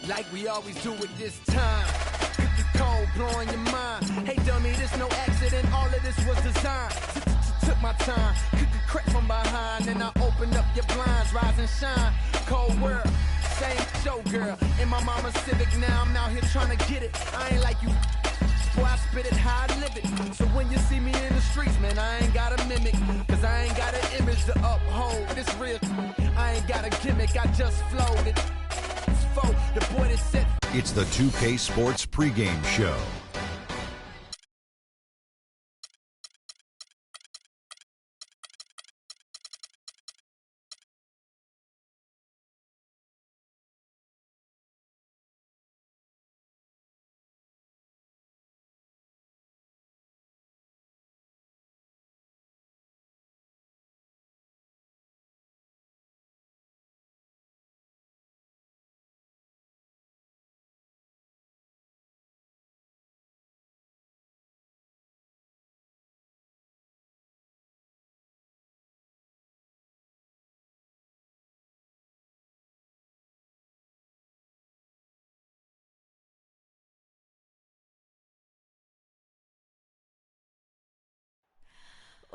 like we always do it this time. Cookie cold, blowing your mind. Hey dummy, this no accident, all of this was designed. Took my time, cookie crack from behind, and I opened up your blinds, rise and shine. Cold world, same show girl. In my mama's Civic, now I'm out here trying to get it. I ain't like you, boy, I spit it how I live it. So when you see me in the streets, man, I ain't got a mimic, cause I ain't got an image to uphold. This real, I ain't got a gimmick, I just flowed it. The boy that said it's the 2K Sports pregame show.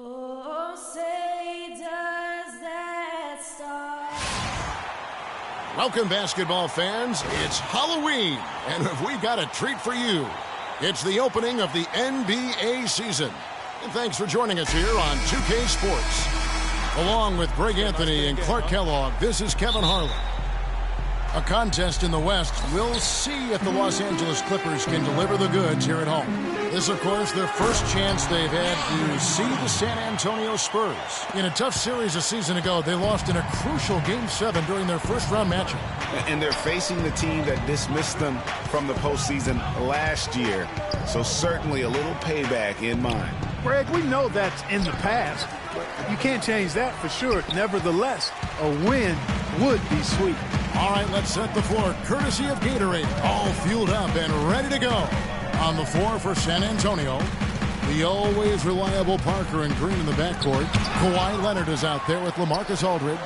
Oh, say does that star. Welcome, basketball fans. It's Halloween, and we got a treat for you. It's the opening of the NBA season. And thanks for joining us here on 2K Sports. Along with Greg Anthony and Clark Kellogg, this is Kevin Harlan. A contest in the West. We'll see if the Los Angeles Clippers can deliver the goods here at home. This, of course, their first chance they've had to see the San Antonio Spurs. In a tough series a season ago, they lost in a crucial Game 7 during their first-round matchup. And they're facing the team that dismissed them from the postseason last year. So certainly a little payback in mind. Greg, we know that's in the past, but you can't change that for sure. Nevertheless, a win would be sweet. All right, let's set the floor, courtesy of Gatorade. All fueled up and ready to go. On the floor for San Antonio, the always reliable Parker and Green in the backcourt. Kawhi Leonard is out there with LaMarcus Aldridge.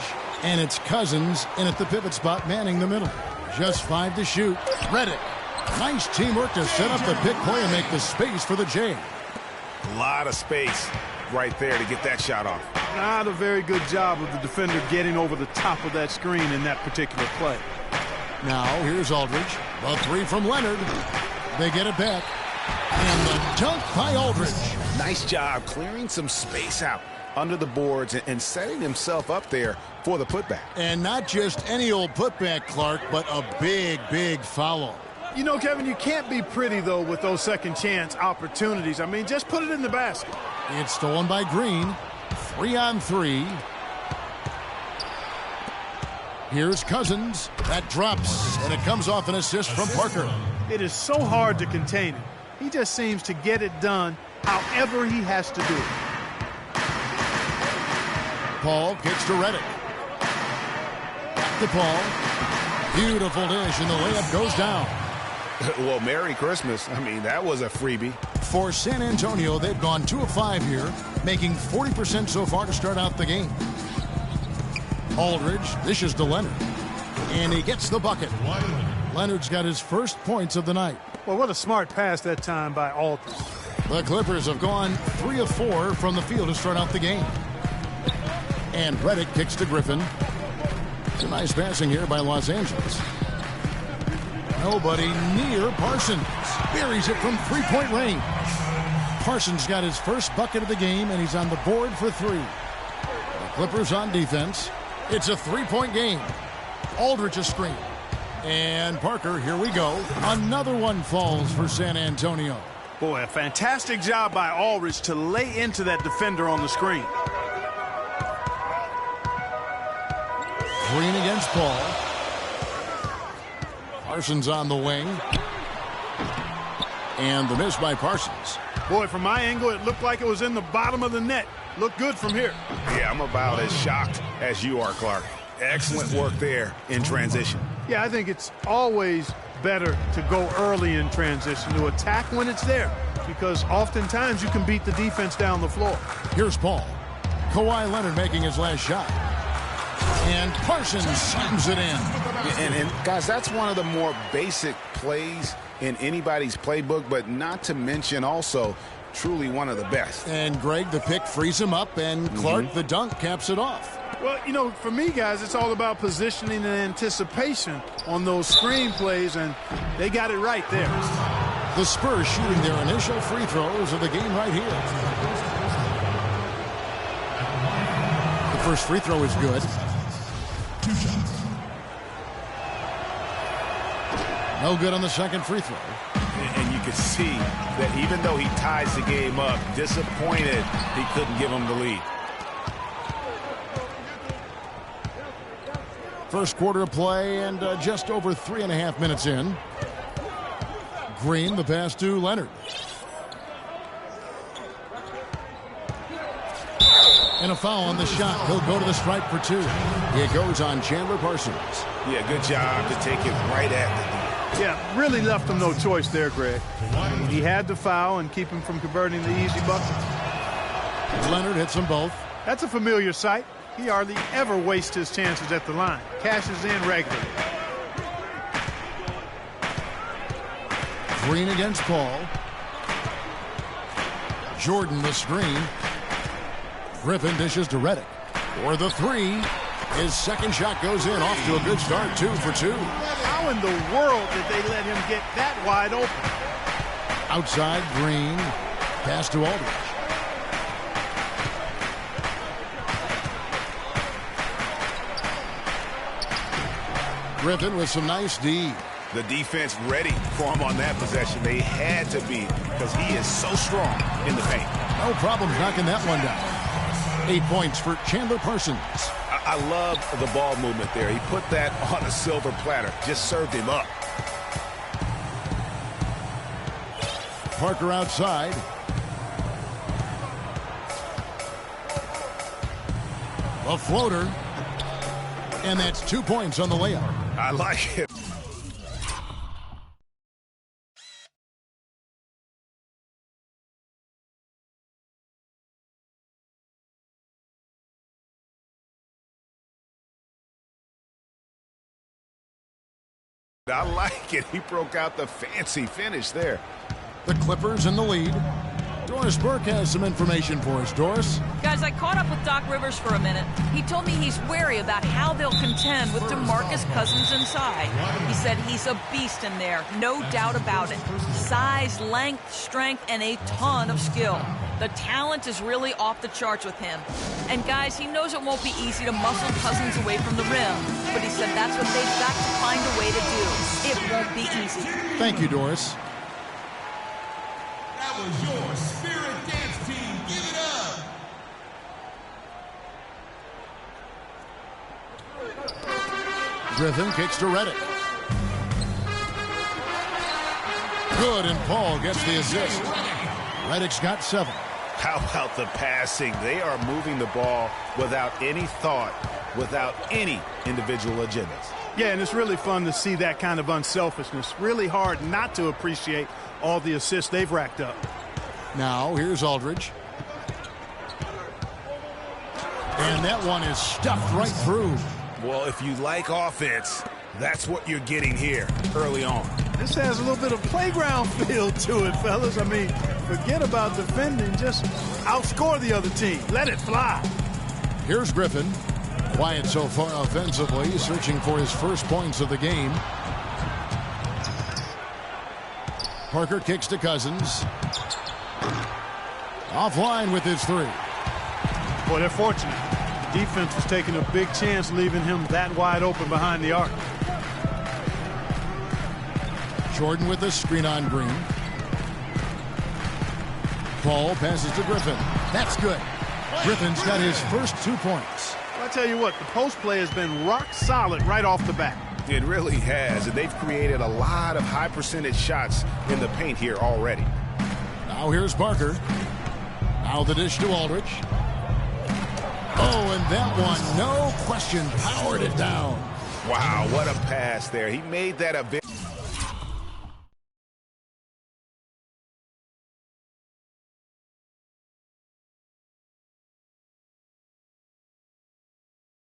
And it's Cousins in at the pivot spot, manning the middle. Just 5 to shoot. Redick. Nice teamwork to set up the pick play and make the space for the J. A lot of space right there to get that shot off. Not a very good job of the defender getting over the top of that screen in that particular play. Now, here's Aldridge. The three from Leonard. They get it back. And the dunk by Aldridge. Nice job clearing some space out under the boards and setting himself up there for the putback. And not just any old putback, Clark, but a big, big follow. You know, Kevin, you can't be pretty, though, with those second chance opportunities. I mean, just put it in the basket. It's stolen by Green. 3-on-3. Here's Cousins. That drops, and it comes off an assist from Parker. It is so hard to contain him. He just seems to get it done however he has to do it. Paul kicks to Redick. Back to Paul. Beautiful dish, and the layup goes down. Well, Merry Christmas. I mean, that was a freebie. For San Antonio, they've gone 2 of 5 here, making 40% so far to start out the game. Aldridge dishes to Leonard, and he gets the bucket. Leonard's got his first points of the night. Well, what a smart pass that time by Aldridge. The Clippers have gone 3 of 4 from the field to start out the game. And Redick kicks to Griffin. It's a nice passing here by Los Angeles. Nobody near Parsons. Buries it from three-point range. Parsons got his first bucket of the game, and he's on the board for 3. The Clippers on defense. It's a 3-point game. Aldridge a screen. And Parker, here we go. Another one falls for San Antonio. Boy, a fantastic job by Aldridge to lay into that defender on the screen. Green against Paul. Parsons on the wing. And the miss by Parsons. Boy, from my angle, it looked like it was in the bottom of the net. Looked good from here. Yeah, I'm about as shocked as you are, Clark. Excellent work there in transition. Yeah, I think it's always better to go early in transition, to attack when it's there, because oftentimes you can beat the defense down the floor. Here's Paul. Kawhi Leonard making his last shot. And Parsons slams it in. And guys, that's one of the more basic plays in anybody's playbook, but not to mention also truly one of the best. And Greg, the pick frees him up, and Clark, the dunk, caps it off. Well, you know, for me, guys, it's all about positioning and anticipation on those screen plays, and they got it right there. The Spurs shooting their initial free throws of the game right here. The first free throw is good. 2 shots. No good on the second free throw. And you can see that even though he ties the game up, disappointed he couldn't give him the lead. First quarter of play, and just over 3.5 minutes in. Green, the pass to Leonard. And a foul on the shot. He'll go to the stripe for 2. It goes on Chandler Parsons. Yeah, good job to take it right at the D. Yeah, really left him no choice there, Greg. He had to foul and keep him from converting the easy bucket. Leonard hits them both. That's a familiar sight. He hardly ever wastes his chances at the line. Cashes in regularly. Green against Paul. Jordan the screen. Griffin dishes to Redick for the 3. His second shot goes in, off to a good start. 2 for 2. How in the world did they let him get that wide open? Outside, Green. Pass to Aldridge. Griffin with some nice D. The defense ready for him on that possession. They had to be, because he is so strong in the paint. No problems knocking that one down. 8 points for Chandler Parsons. I love the ball movement there. He put that on a silver platter. Just served him up. Parker outside. A floater. And that's 2 points on the layup. I like it. I like it. He broke out the fancy finish there. The Clippers in the lead. Doris Burke has some information for us. Doris? Guys, I caught up with Doc Rivers for a minute. He told me he's wary about how they'll contend with DeMarcus Cousins inside. He said he's a beast in there, no doubt about it. Size, length, strength, and a ton of skill. The talent is really off the charts with him. And guys, he knows it won't be easy to muscle Cousins away from the rim. But he said that's what they've got to find a way to do. It won't be easy. Thank you, Doris. That was your Spirit Dance Team. Give it up. Griffin kicks to Redick. Good, and Paul gets the assist. Redick's got 7. How about the passing? They are moving the ball without any thought, without any individual agendas. Yeah, and it's really fun to see that kind of unselfishness. Really hard not to appreciate all the assists they've racked up. Now, here's Aldridge. And that one is stuffed right through. Well, if you like offense, that's what you're getting here early on. This has a little bit of playground feel to it, fellas. I mean, forget about defending. Just outscore the other team. Let it fly. Here's Griffin. Quiet so far offensively, searching for his first points of the game. Parker kicks to Cousins. Offline with his 3. Boy, they're fortunate. The defense was taking a big chance leaving him that wide open behind the arc. Jordan with the screen on Green. Paul passes to Griffin. That's good. Griffin's got his first 2 points. Well, I tell you what, the post play has been rock solid right off the bat. It really has, and they've created a lot of high percentage shots in the paint here already. Now here's Parker. Now the dish to Aldridge. Oh, and that one, no question, powered it down. Wow, what a pass there. He made that a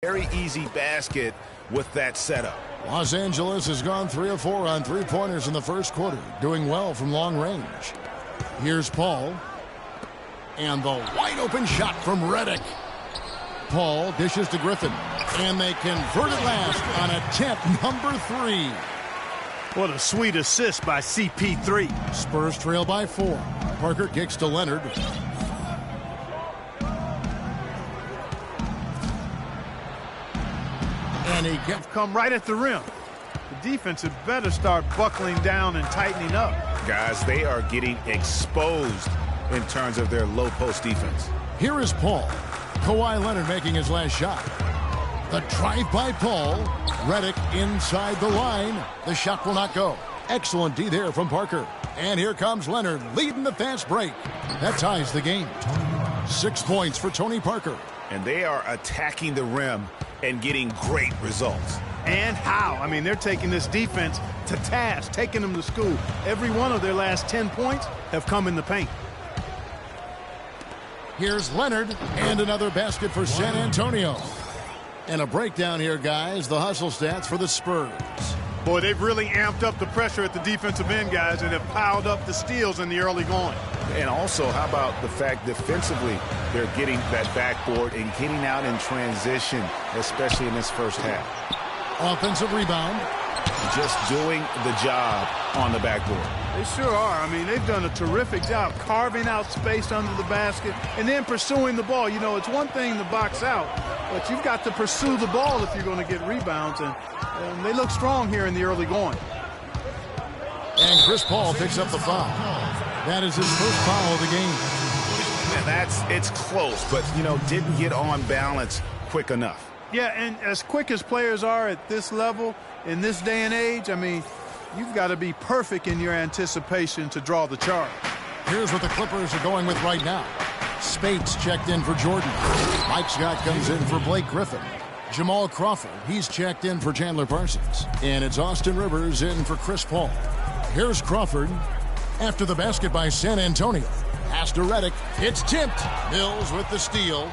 very very easy basket with that setup. Los Angeles has gone 3 of 4 on three-pointers in the first quarter, doing well from long range. Here's Paul. And the wide-open shot from Redick. Paul dishes to Griffin. And they convert it last on attempt number 3. What a sweet assist by CP3. Spurs trail by 4. Parker kicks to Leonard. And he gets Come right at the rim. The defense had better start buckling down and tightening up. Guys, they are getting exposed in terms of their low post defense. Here is Paul. Kawhi Leonard making his last shot. The drive by Paul. Redick inside the line. The shot will not go. Excellent D there from Parker. And here comes Leonard leading the fast break. That ties the game. 6 points for Tony Parker. And they are attacking the rim and getting great results. And how? I mean, they're taking this defense to task, taking them to school. Every one of their last 10 points have come in the paint. Here's Leonard, and another basket for San Antonio. And a breakdown here, guys. The hustle stats for the Spurs. Boy, they've really amped up the pressure at the defensive end, guys, and have piled up the steals in the early going. And also, how about the fact defensively they're getting that backboard and getting out in transition, especially in this first half. Offensive rebound. Just doing the job on the backboard. They sure are. I mean, they've done a terrific job carving out space under the basket and then pursuing the ball. You know, it's one thing to box out, but you've got to pursue the ball if you're going to get rebounds, and they look strong here in the early going. And Chris Paul picks up the foul. That is his first foul of the game. And it's close, but, you know, didn't get on balance quick enough. Yeah, and as quick as players are at this level, in this day and age, I mean, you've got to be perfect in your anticipation to draw the charge. Here's what the Clippers are going with right now. Spates checked in for Jordan. Mike Scott comes in for Blake Griffin. Jamal Crawford, he's checked in for Chandler Parsons. And it's Austin Rivers in for Chris Paul. Here's Crawford after the basket by San Antonio. Pass to Redick. It's tipped. Mills with the steal.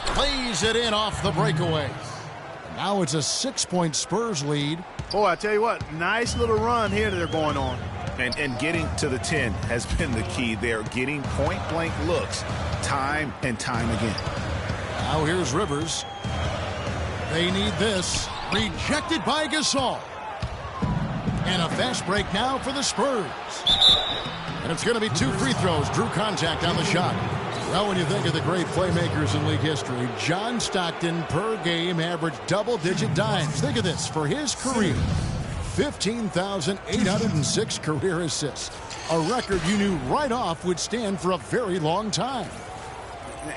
Plays it in off the breakaway. Now it's a 6-point Spurs lead. Boy, I tell you what, nice little run here that they're going on. And getting to the 10 has been the key. They're getting point-blank looks time and time again. Now here's Rivers. They need this. Rejected by Gasol. And a fast break now for the Spurs. And it's going to be 2 free throws. Drew contact on the shot. Well, when you think of the great playmakers in league history, John Stockton per game averaged double-digit dimes. Think of this. For his career, 15,806 career assists. A record you knew right off would stand for a very long time.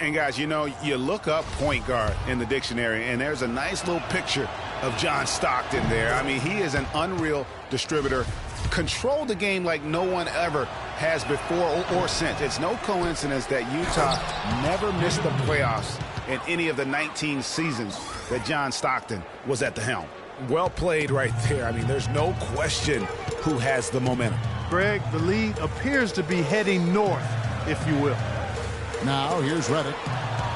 And, guys, you know, you look up point guard in the dictionary, and there's a nice little picture of John Stockton there. I mean, he is an unreal distributor. Controlled the game like no one ever has before or since. It's no coincidence that Utah never missed the playoffs in any of the 19 seasons that John Stockton was at the helm. Well played right there. I mean, there's no question who has the momentum. Greg, the lead appears to be heading north, if you will. Now, here's Redick.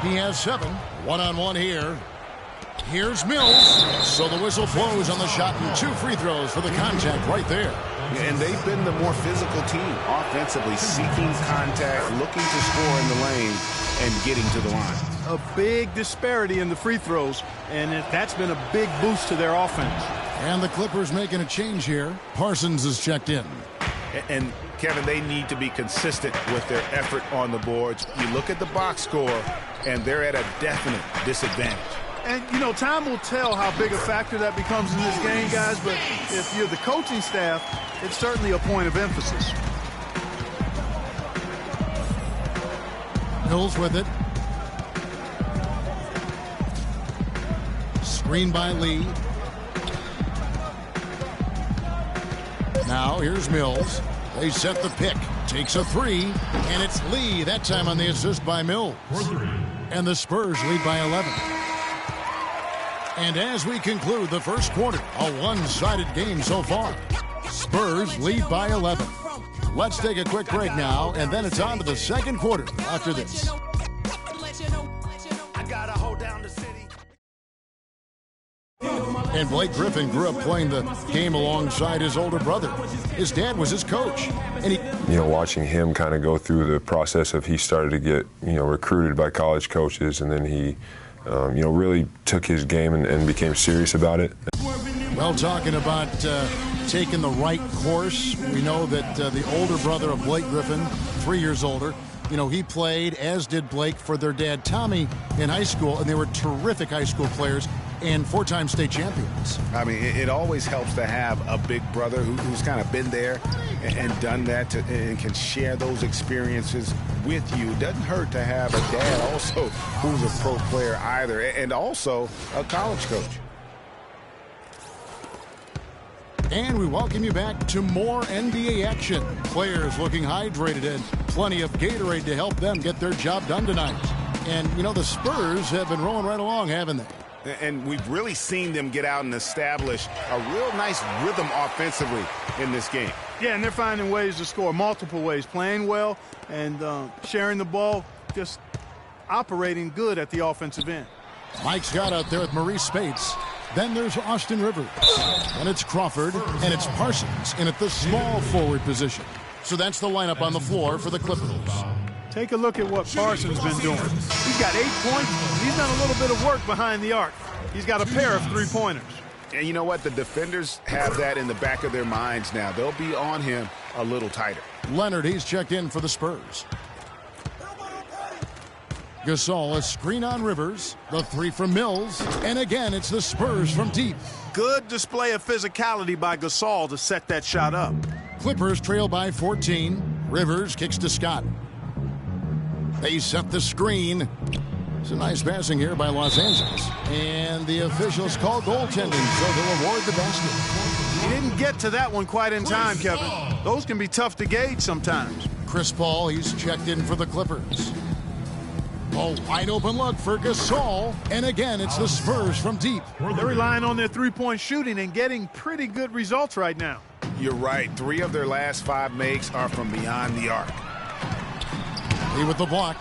He has 7. One-on-one here. Here's Mills. So the whistle blows on the shot and 2 free throws for the contact right there. And they've been the more physical team offensively, seeking contact, looking to score in the lane, and getting to the line. A big disparity in the free throws, and that's been a big boost to their offense. And the Clippers making a change here. Parsons is checked in. And, Kevin, they need to be consistent with their effort on the boards. You look at the box score, and they're at a definite disadvantage. And, you know, time will tell how big a factor that becomes in this game, guys, but if you're the coaching staff, it's certainly a point of emphasis. Mills with it. Screen by Lee. Now here's Mills. They set the pick. Takes a 3. And it's Lee, that time on the assist by Mills. And the Spurs lead by 11. And as we conclude the first quarter, a one-sided game so far. Spurs lead by 11. Let's take a quick break now, and then it's on to the second quarter after this. And Blake Griffin grew up playing the game alongside his older brother. His dad was his coach. And watching him kind of go through the process of he started to get, recruited by college coaches, and then he, really took his game and became serious about it. Well, talking about taking the right course, we know that the older brother of Blake Griffin, 3 years older, he played, as did Blake, for their dad, Tommy, in high school, and they were terrific high school players and 4-time state champions. I mean, it always helps to have a big brother who's kind of been there and done that and can share those experiences with you. It doesn't hurt to have a dad also who's a pro player either, and also a college coach. And we welcome you back to more NBA action. Players looking hydrated and plenty of Gatorade to help them get their job done tonight. And, the Spurs have been rolling right along, haven't they? And we've really seen them get out and establish a real nice rhythm offensively in this game. Yeah, and they're finding ways to score multiple ways, playing well and sharing the ball, just operating good at the offensive end. Mike's got out there with Maurice Spates. Then there's Austin Rivers. And it's Crawford, and it's Parsons in at the small forward position. So that's the lineup on the floor for the Clippers. Take a look at what Parsons has been doing. He's got 8 points. He's done a little bit of work behind the arc. He's got a pair of three-pointers. And you know what? The defenders have that in the back of their minds now. They'll be on him a little tighter. Leonard, he's checked in for the Spurs. Gasol, a screen on Rivers. The three from Mills. And again, it's the Spurs from deep. Good display of physicality by Gasol to set that shot up. Clippers trail by 14. Rivers kicks to Scott. They set the screen. It's a nice passing here by Los Angeles. And the officials call goaltending, so they'll award the basket. He didn't get to that one quite in time, Kevin. Those can be tough to gauge sometimes. Chris Paul, he's checked in for the Clippers. A wide open look for Gasol. And again, it's the Spurs from deep. They're relying on their three-point shooting and getting pretty good results right now. You're right. 3 of their last 5 makes are from beyond the arc. Lee with the block.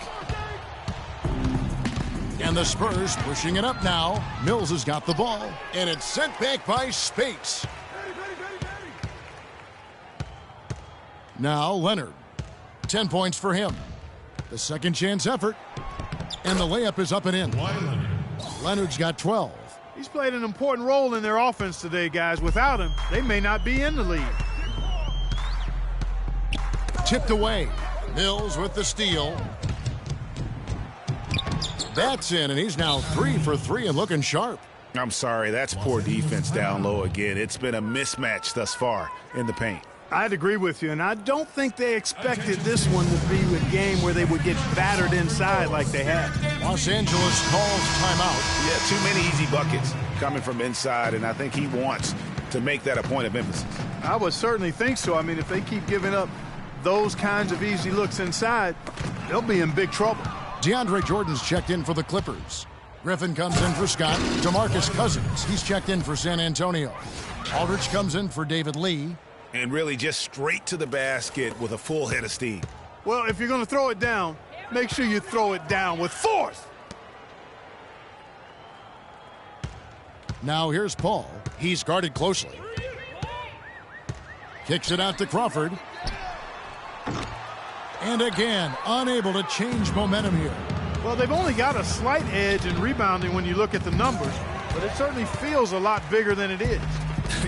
And the Spurs pushing it up now. Mills has got the ball. And it's sent back by Spates. Now Leonard. 10 points for him. The second chance effort. And the layup is up and in. Leonard's got 12. He's played an important role in their offense today, guys. Without him, they may not be in the lead. Tipped away. Mills with the steal. That's in, and he's now 3 for 3 and looking sharp. I'm sorry, that's poor defense down low again. It's been a mismatch thus far in the paint. I'd agree with you, and I don't think they expected this one to be a game where they would get battered inside like they had. Los Angeles calls timeout. Yeah, too many easy buckets coming from inside, and I think he wants to make that a point of emphasis. I would certainly think so. I mean, if they keep giving up those kinds of easy looks inside, they'll be in big trouble. DeAndre Jordan's checked in for the Clippers. Griffin comes in for Scott. DeMarcus Cousins, he's checked in for San Antonio. Aldridge comes in for David Lee. And really just straight to the basket with a full head of steam. Well, if you're going to throw it down, make sure you throw it down with force. Now here's Paul. He's guarded closely. Kicks it out to Crawford. And again, unable to change momentum here. Well, they've only got a slight edge in rebounding when you look at the numbers, but it certainly feels a lot bigger than it is.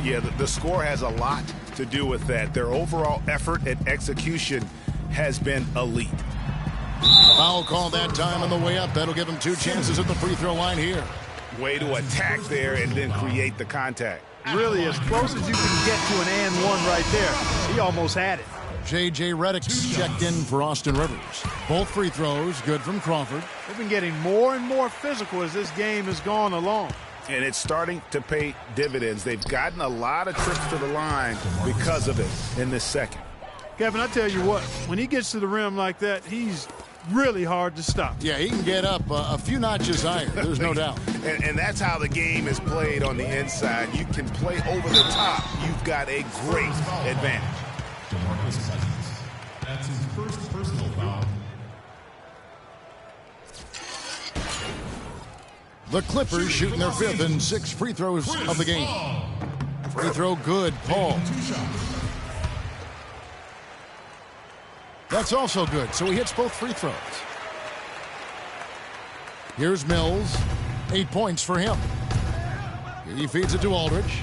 Yeah, the score has a lot to do with that. Their overall effort and execution has been elite. Foul call that time on the way up. That'll give him 2 chances at the free throw line here. Way to attack there and then create the contact. Really, as close as you can get to an and one right there. He almost had it. J.J. Redick's checked in for Austin Rivers. Both free throws good from Crawford. They've been getting more and more physical as this game has gone along. And it's starting to pay dividends. They've gotten a lot of trips to the line because of it in this second. Kevin, I tell you what, when he gets to the rim like that, he's really hard to stop. Yeah, he can get up a few notches higher. There's no doubt. And that's how the game is played on the inside. You can play over the top. You've got a great advantage. That's his first personal foul. The Clippers shooting their 5th and 6th free throws of the game. Free throw good, Paul. That's also good, so he hits both free throws. Here's Mills. 8 points for him. He feeds it to Aldridge.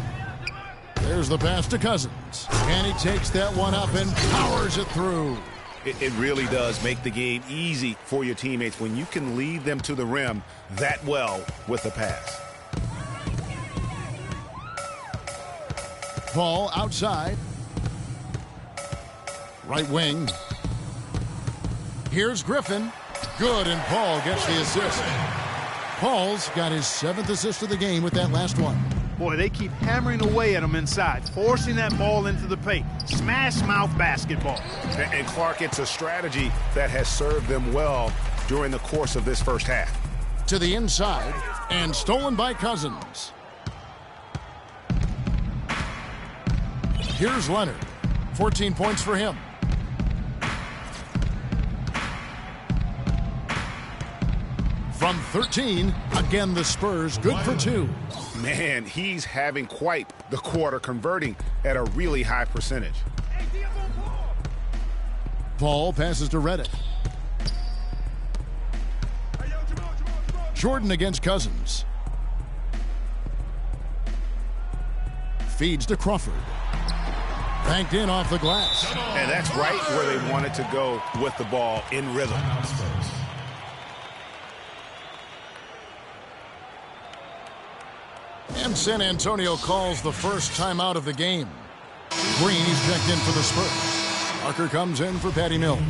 There's the pass to Cousins. And he takes that one up and powers it through. It really does make the game easy for your teammates when you can lead them to the rim that well with the pass. Paul outside. Right wing. Here's Griffin. Good, and Paul gets the assist. Paul's got his 7th assist of the game with that last one. Boy, they keep hammering away at him inside, forcing that ball into the paint. Smash mouth basketball. And Clark, it's a strategy that has served them well during the course of this first half. To the inside, and stolen by Cousins. Here's Leonard. 14 points for him. From 13, again the Spurs, good for 2. Man, he's having quite the quarter, converting at a really high percentage. Paul passes to Redick. Jordan against Cousins. Feeds to Crawford. Banked in off the glass. And that's right where they wanted to go with the ball, in rhythm. And San Antonio calls the first timeout of the game. Green is checked in for the Spurs. Parker comes in for Patty Mills.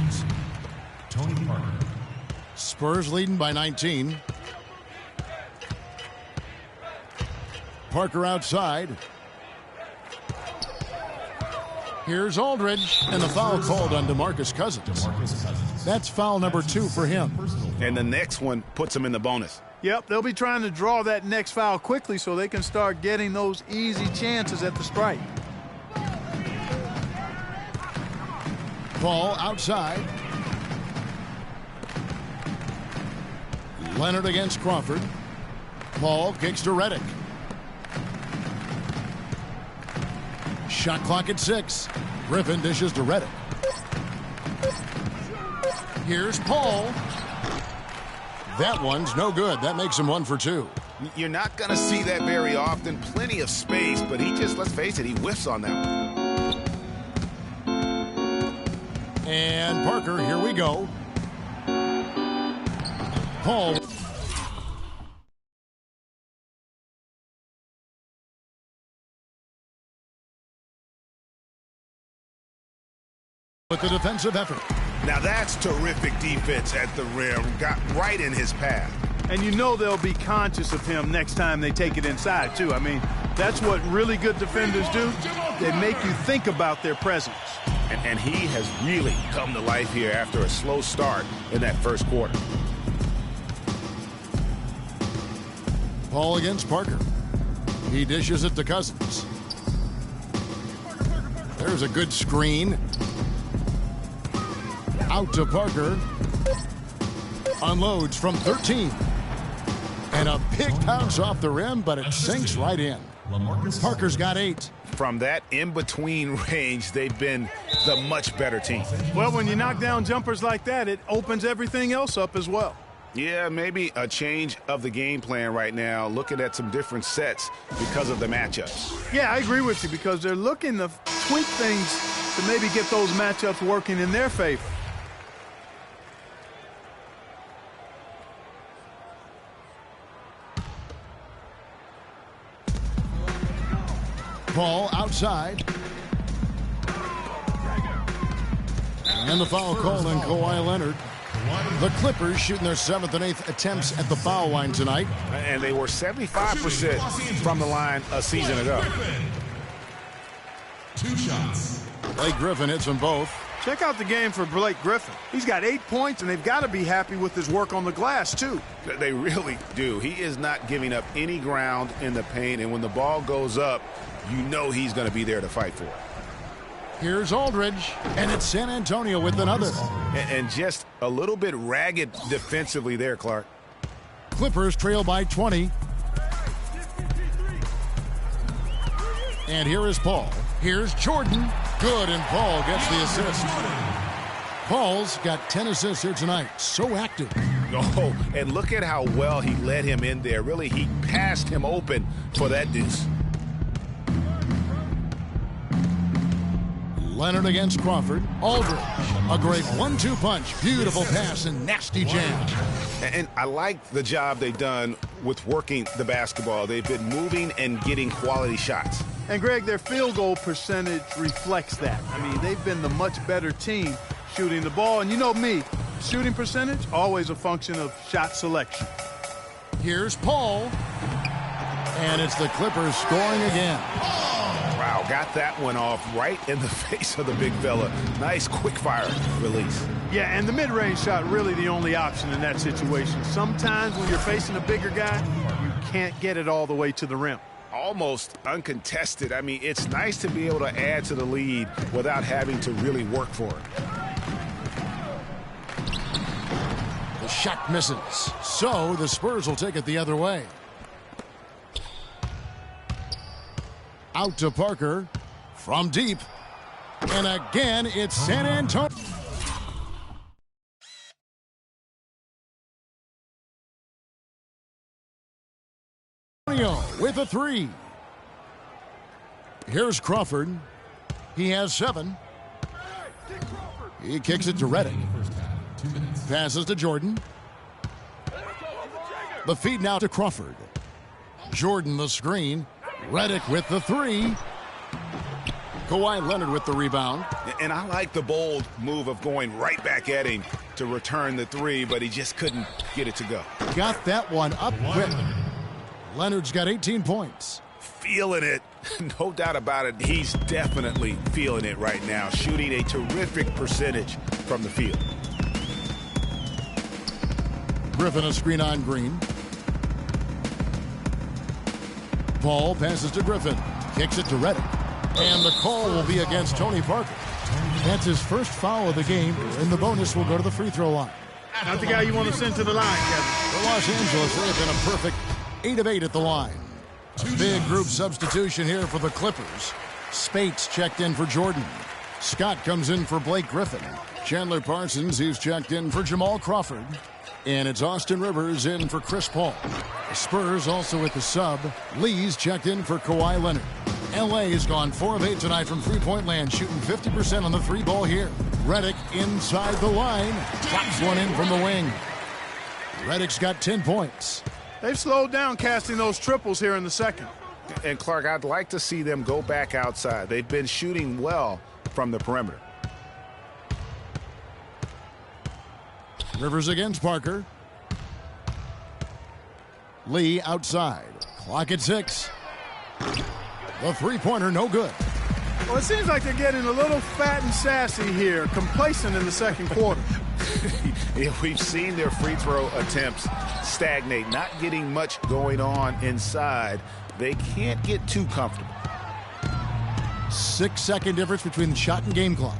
Tony Parker. Spurs leading by 19. Parker outside. Here's Aldridge, and the foul called on DeMarcus Cousins. That's foul number 2 for him. And the next one puts him in the bonus. Yep, they'll be trying to draw that next foul quickly so they can start getting those easy chances at the stripe. Paul outside. Leonard against Crawford. Paul kicks to Redick. Shot clock at 6. Griffin dishes to Redick. Here's Paul. That one's no good. That makes him 1 for 2. You're not going to see that very often. Plenty of space, but he just, let's face it, he whiffs on that one. And Parker, here we go. Paul. With the defensive effort. Now that's terrific defense at the rim. Got right in his path. And you know they'll be conscious of him next time they take it inside, too. I mean, that's what really good defenders do. They make you think about their presence. And he has really come to life here after a slow start in that first quarter. Paul against Parker. He dishes it to Cousins. There's a good screen. Out to Parker. Unloads from 13. And a big bounce off the rim, but it sinks right in. Parker's got 8. From that in-between range, they've been the much better team. Well, when you knock down jumpers like that, it opens everything else up as well. Yeah, maybe a change of the game plan right now, looking at some different sets because of the matchups. Yeah, I agree with you because they're looking to tweak things to maybe get those matchups working in their favor. Paul outside. And the foul called on Kawhi Leonard. The Clippers shooting their 7th and 8th attempts at the foul line tonight. And they were 75% from the line a season ago. 2 shots. Blake Griffin hits them both. Check out the game for Blake Griffin. He's got 8 points, and they've got to be happy with his work on the glass, too. They really do. He is not giving up any ground in the paint, and when the ball goes up, you know he's going to be there to fight for it. Here's Aldridge, and it's San Antonio with another. And just a little bit ragged defensively there, Clark. Clippers trail by 20. And here is Paul. Here's Jordan. Good, and Paul gets the assist. Paul's got 10 assists here tonight. So active. Oh, and look at how well he led him in there. Really, he passed him open for that deuce. Leonard against Crawford. Aldridge. A great 1-2 punch. Beautiful pass and nasty jam. And I like the job they've done with working the basketball. They've been moving and getting quality shots. And, Greg, their field goal percentage reflects that. I mean, they've been the much better team shooting the ball. And you know me, shooting percentage, always a function of shot selection. Here's Paul. And it's the Clippers scoring again. Wow, got that one off right in the face of the big fella. Nice quick fire release. Yeah, and the mid-range shot really the only option in that situation. Sometimes when you're facing a bigger guy, you can't get it all the way to the rim. Almost uncontested. I mean, it's nice to be able to add to the lead without having to really work for it. The shot misses. So the Spurs will take it the other way. Out to Parker. From deep. And again, it's San Antonio. With a three. Here's Crawford. He has 7. He kicks it to Redick. Passes to Jordan. The feed now to Crawford. Jordan the screen. Redick with the 3. Kawhi Leonard with the rebound. And I like the bold move of going right back at him to return the 3, but he just couldn't get it to go. Got that one up quick. Leonard's got 18 points. Feeling it. No doubt about it. He's definitely feeling it right now. Shooting a terrific percentage from the field. Griffin a screen on Green. Paul passes to Griffin. Kicks it to Redick. And the call will be against Tony Parker. That's his first foul of the game. And the bonus will go to the free throw line. Not the guy you want to send to the line, Kevin. For Los Angeles, they have been a perfect 8 of 8 at the line. Big group substitution here for the Clippers. Spates checked in for Jordan. Scott comes in for Blake Griffin. Chandler Parsons, he's checked in for Jamal Crawford. And it's Austin Rivers in for Chris Paul. The Spurs also with the sub. Lee's checked in for Kawhi Leonard. LA has gone 4 of 8 tonight from three-point land, shooting 50% on the 3-ball here. Redick inside the line. Drops one in from the wing. Redick's got 10 points. They've slowed down casting those triples here in the second. And, Clark, I'd like to see them go back outside. They've been shooting well from the perimeter. Rivers against Parker. Lee outside. Clock at 6. The three-pointer no good. Well, it seems like they're getting a little fat and sassy here, complacent in the second quarter. Yeah, we've seen their free throw attempts stagnate, not getting much going on inside. They can't get too comfortable. 6-second difference between the shot and game clock.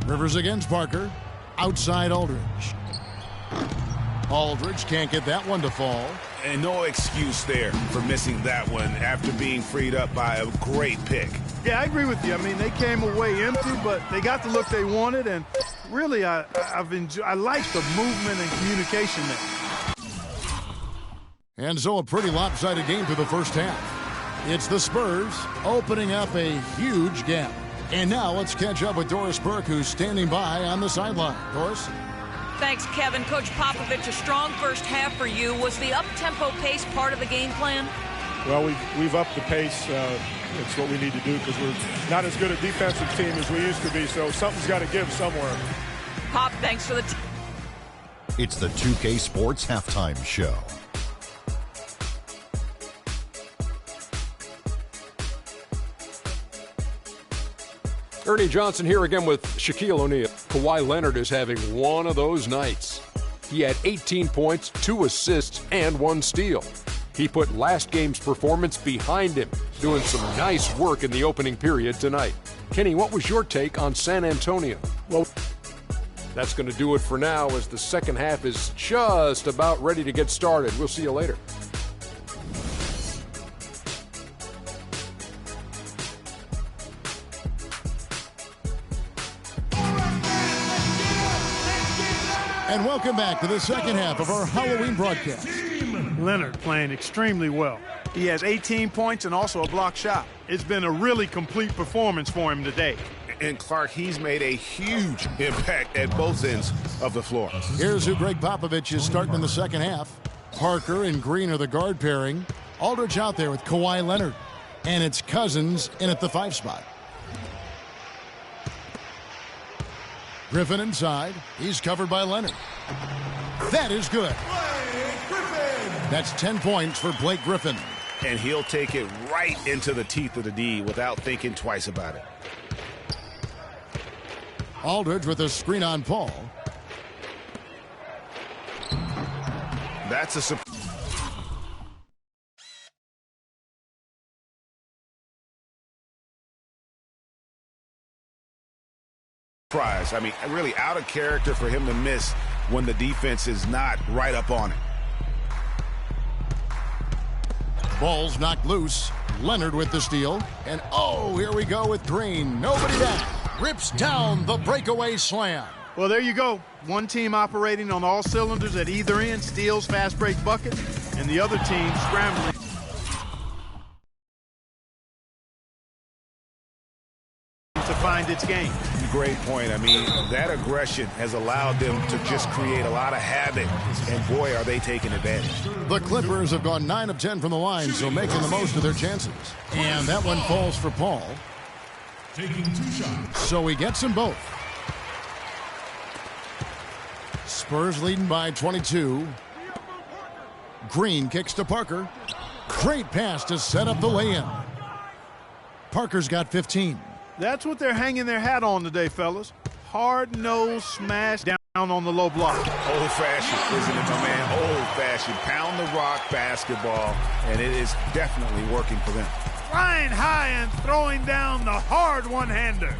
Rivers against Parker. Outside Aldridge. Aldridge can't get that one to fall. And no excuse there for missing that one after being freed up by a great pick. Yeah, I agree with you. I mean, they came away empty, but they got the look they wanted, and really, I like the movement and communication there. And so a pretty lopsided game through the first half. It's the Spurs opening up a huge gap. And now let's catch up with Doris Burke, who's standing by on the sideline. Doris? Thanks, Kevin. Coach Popovich, a strong first half for you. Was the up-tempo pace part of the game plan? Well, we've upped the pace. It's what we need to do because we're not as good a defensive team as we used to be, so something's got to give somewhere. Pop, thanks for the It's the 2K Sports Halftime Show. Ernie Johnson here again with Shaquille O'Neal. Kawhi Leonard is having one of those nights. He had 18 points, 2 assists, and 1 steal. He put last game's performance behind him, doing some nice work in the opening period tonight. Kenny, what was your take on San Antonio? Well, That's going to do it for now as the second half is just about ready to get started. We'll see you later. And welcome back to the second half of our Halloween broadcast. Leonard playing extremely well. He has 18 points and also a block shot. It's been a really complete performance for him today. And Clark, he's made a huge impact at both ends of the floor. Here's who Greg Popovich is starting in the second half. Parker and Green are the guard pairing. Aldridge out there with Kawhi Leonard. And it's Cousins in at the 5 spot. Griffin inside. He's covered by Leonard. That is good. That's 10 points for Blake Griffin. And he'll take it right into the teeth of the D without thinking twice about it. Aldridge with a screen on Paul. That's a surprise. I mean, really out of character for him to miss when the defense is not right up on it. Ball's knocked loose. Leonard with the steal. And oh, here we go with Green. Nobody down. Rips down the breakaway slam. Well, there you go. One team operating on all cylinders at either end, steals, fast break bucket, and the other team scrambling to find its game. Great point. I mean, that aggression has allowed them to just create a lot of havoc, and boy, are they taking advantage. The Clippers have gone 9 of 10 from the line, so making the most of their chances. And that one falls for Paul. Taking 2 shots. So he gets them both. Spurs leading by 22. Green kicks to Parker. Great pass to set up the lay-in. Parker's got 15. That's what they're hanging their hat on today, fellas. Hard-nosed smash down on the low block. Old-fashioned, isn't it, my man? Old-fashioned. Pound the rock basketball, and it is definitely working for them. Flying high and throwing down the hard one-hander.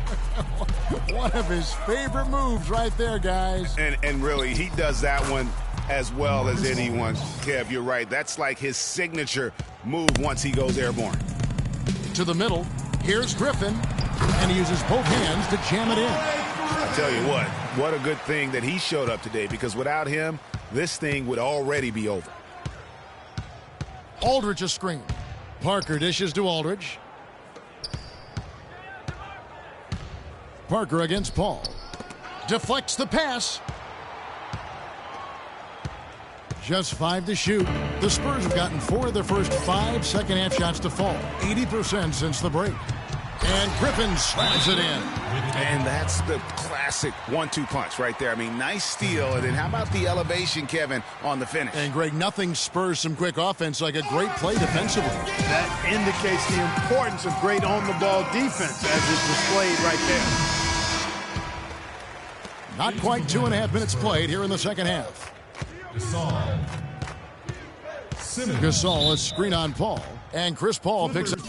One of his favorite moves right there, guys. And really, he does that one as well as anyone. Kev, you're right. That's like his signature move once he goes airborne. To the middle. Here's Griffin. And he uses both hands to jam it in. I tell you what a good thing that he showed up today, because without him, this thing would already be over. Aldridge a screen. Parker dishes to Aldridge. Parker against Paul. Deflects the pass. Just 5 to shoot. The Spurs have gotten 4 of their first 5 second-half shots to fall. 80% since the break. And Griffin slams it in. And that's the classic 1-2 punch right there. I mean, nice steal. And then how about the elevation, Kevin, on the finish? And, Greg, nothing spurs some quick offense like a great play defensively. That indicates the importance of great on-the-ball defense as is displayed right there. Not quite 2.5 minutes played here in the second half. Gasol a screen on Paul. And Chris Paul picks up.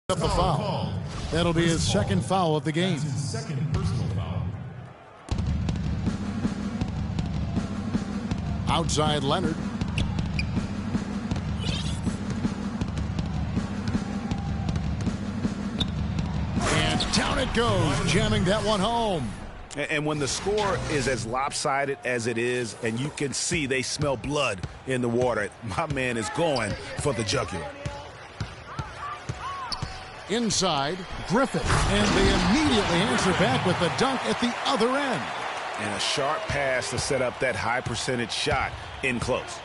The foul. That'll be his second foul of the game. Second personal foul. Outside Leonard. And down it goes, jamming that one home. And when the score is as lopsided as it is, and you can see they smell blood in the water, my man is going for the jugular. Inside, Griffin. And they immediately answer back with the dunk at the other end. And a sharp pass to set up that high percentage shot in close.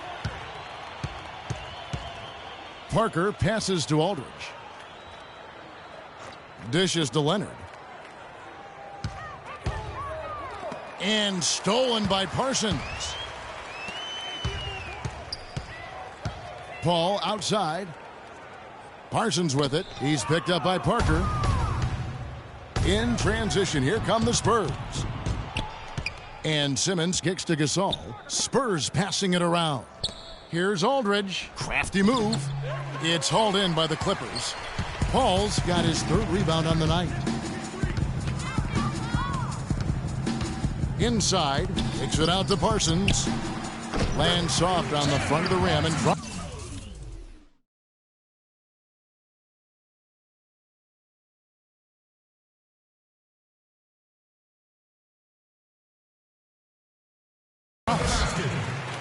Parker passes to Aldridge. Dishes to Leonard. And stolen by Parsons. Paul outside. Parsons with it. He's picked up by Parker. In transition, here come the Spurs. And Simmons kicks to Gasol. Spurs passing it around. Here's Aldridge. Crafty move. It's hauled in by the Clippers. Paul's got his 3rd rebound on the night. Inside, kicks it out to Parsons. Lands soft on the front of the rim and drops.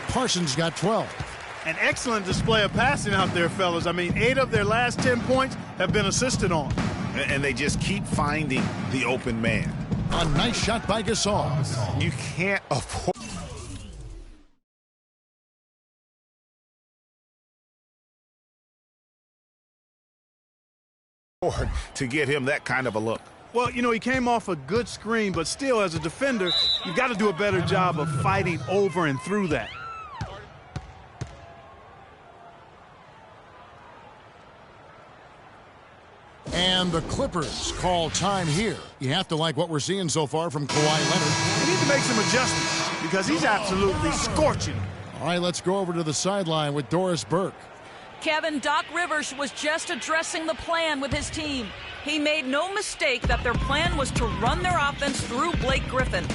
Parsons got 12. An excellent display of passing out there, fellas. I mean, 8 of their last 10 points have been assisted on. And they just keep finding the open man. A nice shot by Gasol. You can't afford to give him that kind of a look. Well, you know, he came off a good screen, but still, as a defender, you've got to do a better job of fighting over and through that. And the Clippers call time here. You have to like what we're seeing so far from Kawhi Leonard. They need to make some adjustments because he's absolutely scorching. All right, let's go over to the sideline with Doris Burke. Kevin, Doc Rivers was just addressing the plan with his team. He made no mistake that their plan was to run their offense through Blake Griffin.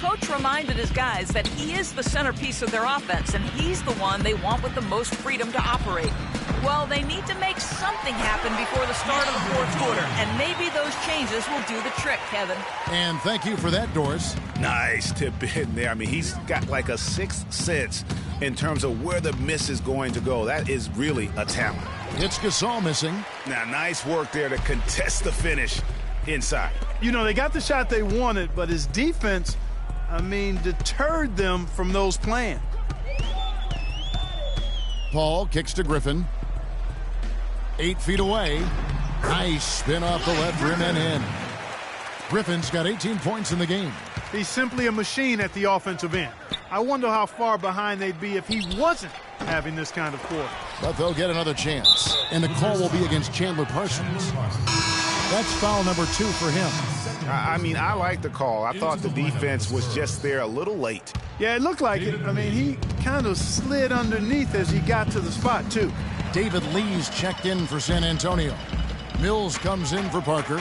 Coach reminded his guys that he is the centerpiece of their offense, and he's the one they want with the most freedom to operate. Well, they need to make something happen before the start of the 4th quarter, and maybe those changes will do the trick, Kevin. And thank you for that, Doris. Nice tip in there. I mean, he's got like a 6th sense in terms of where the miss is going to go. That is really a talent. It's Gasol missing. Now, nice work there to contest the finish inside. You know, they got the shot they wanted, but his defense, I mean, deterred them from those plans. Paul kicks to Griffin. 8 feet away. Nice spin off the left rim and in. Griffin's got 18 points in the game. He's simply a machine at the offensive end. I wonder how far behind they'd be if he wasn't having this kind of quarter. But they'll get another chance. And the call will be against Chandler Parsons. That's foul number 2 for him. I mean, I like the call. I thought the defense was just there a little late. Yeah, it looked like it. I mean, he kind of slid underneath as he got to the spot, too. David Lee's checked in for San Antonio. Mills comes in for Parker.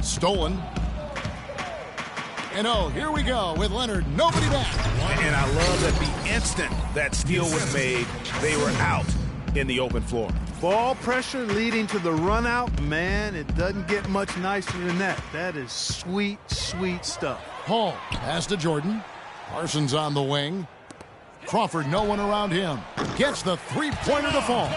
Stolen. And oh, here we go with Leonard. Nobody back. And I love that the instant that steal was made, they were out in the open floor. Ball pressure leading to the run out. Man, it doesn't get much nicer than that. That is sweet, sweet stuff. Hall pass to Jordan. Parsons on the wing. Crawford, no one around him. Gets the 3-pointer to fall.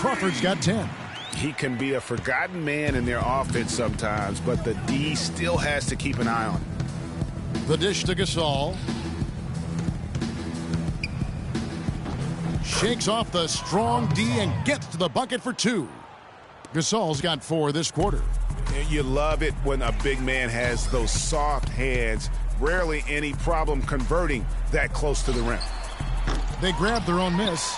Crawford's got 10. He can be a forgotten man in their offense sometimes, but the D still has to keep an eye on him. The dish to Gasol. Shakes off the strong D and gets to the bucket for 2. Gasol's got 4 this quarter. You love it when a big man has those soft hands. Rarely any problem converting that close to the rim. They grab their own miss.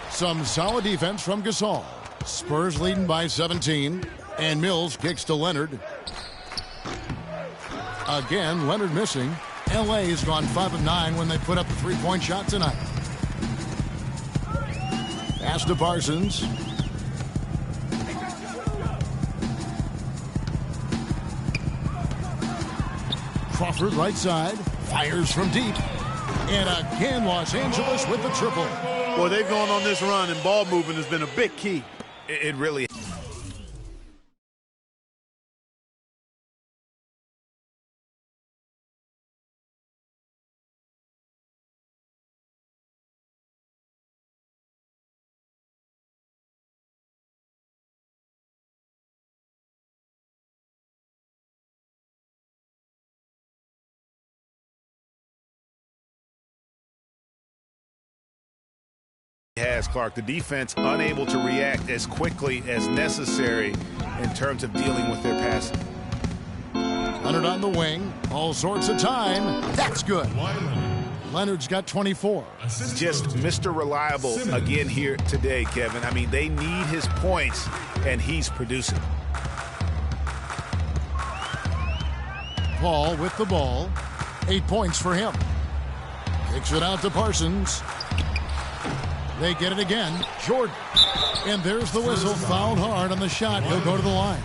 Some solid defense from Gasol. Spurs leading by 17. And Mills kicks to Leonard. Again, Leonard missing. L.A. has gone 5 of 9 when they put up the 3-point shot tonight. Pass to Parsons. Crawford right side. Fires from deep. And again, Los Angeles with the triple. Boy, they've gone on this run, and ball movement has been a big key. It really has, Clark. The defense unable to react as quickly as necessary in terms of dealing with their passing. Leonard on the wing. All sorts of time. That's good. Leonard's got 24. Just Mr. Reliable again here today, Kevin. I mean, they need his points, and he's producing. Paul with the ball. 8 points for him. Kicks it out to Parsons. They get it again. Jordan. And there's the whistle. Fouled hard on the shot. He'll go to the line.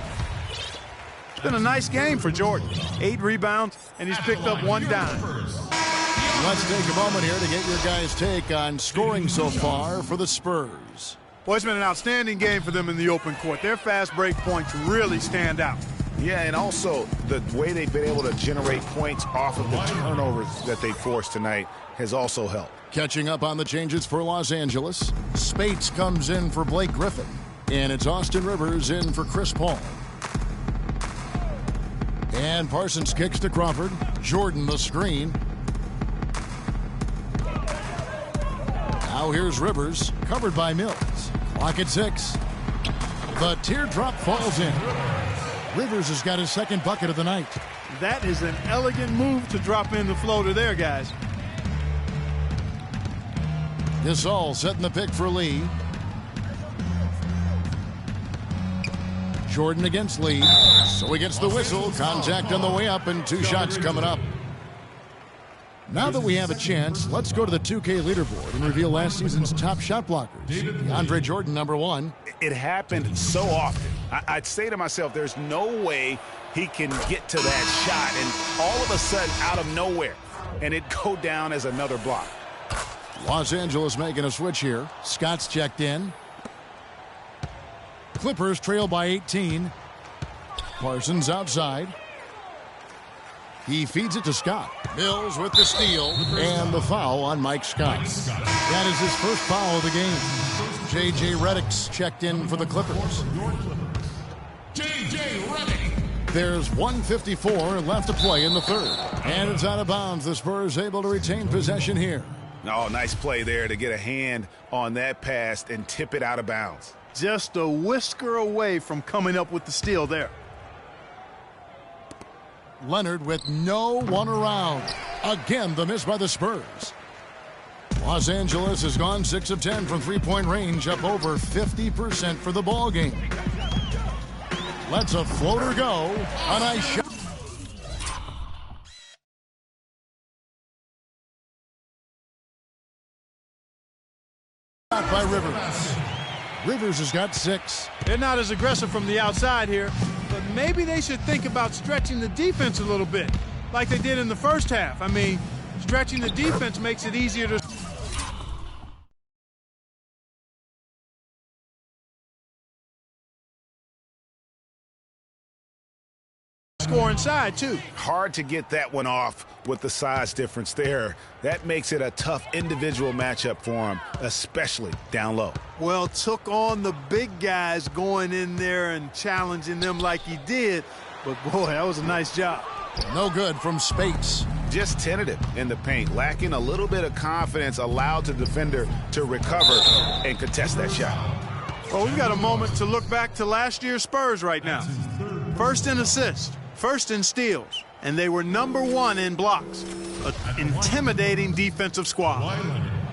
It's been a nice game for Jordan. 8 rebounds, and he's picked up 1 dime. Let's take a moment here to get your guys' take on scoring so far for the Spurs. Boy, it's been an outstanding game for them in the open court. Their fast break points really stand out. Yeah, and also the way they've been able to generate points off of the turnovers that they forced tonight has also helped. Catching up on the changes for Los Angeles. Spates comes in for Blake Griffin. And it's Austin Rivers in for Chris Paul. And Parsons kicks to Crawford. Jordan the screen. Now here's Rivers, covered by Mills. Clock at 6. The teardrop falls in. Rivers has got his second bucket of the night. That is an elegant move to drop in the floater there, guys. Gasol setting the pick for Lee. Jordan against Lee. So he gets the whistle. Contact on the way up and 2 shots coming up. Now that we have a chance, let's go to the 2K leaderboard and reveal last season's top shot blockers. DeAndre Jordan, number 1. It happened so often. I'd say to myself, there's no way he can get to that shot, and all of a sudden, out of nowhere, and it go down as another block. Los Angeles making a switch here. Scott's checked in. Clippers trail by 18. Parsons outside. He feeds it to Scott. Mills with the steal and the foul on Mike Scott. That is his first foul of the game. J.J. Redick's checked in for the Clippers. J.J. Redick. There's 1:54 left to play in the third. And it's out of bounds. The Spurs able to retain possession here. Oh, nice play there to get a hand on that pass and tip it out of bounds. Just a whisker away from coming up with the steal there. Leonard with no one around. Again, the miss by the Spurs. Los Angeles has gone 6 of 10 from three-point range, up over 50% for the ball game. Lets a floater go. A nice shot. By Rivers. Rivers has got 6. They're not as aggressive from the outside here, but maybe they should think about stretching the defense a little bit, like they did in the first half. I mean, stretching the defense makes it easier to score inside, too. Hard to get that one off with the size difference there. That makes it a tough individual matchup for him, especially down low. Well, took on the big guys going in there and challenging them like he did. But, boy, that was a nice job. No good from Spates. Just tentative in the paint, lacking a little bit of confidence, allowed the defender to recover and contest that shot. Well, we've got a moment to look back to last year's Spurs right now. First in assists, first in steals, and they were number 1 in blocks. An intimidating defensive squad.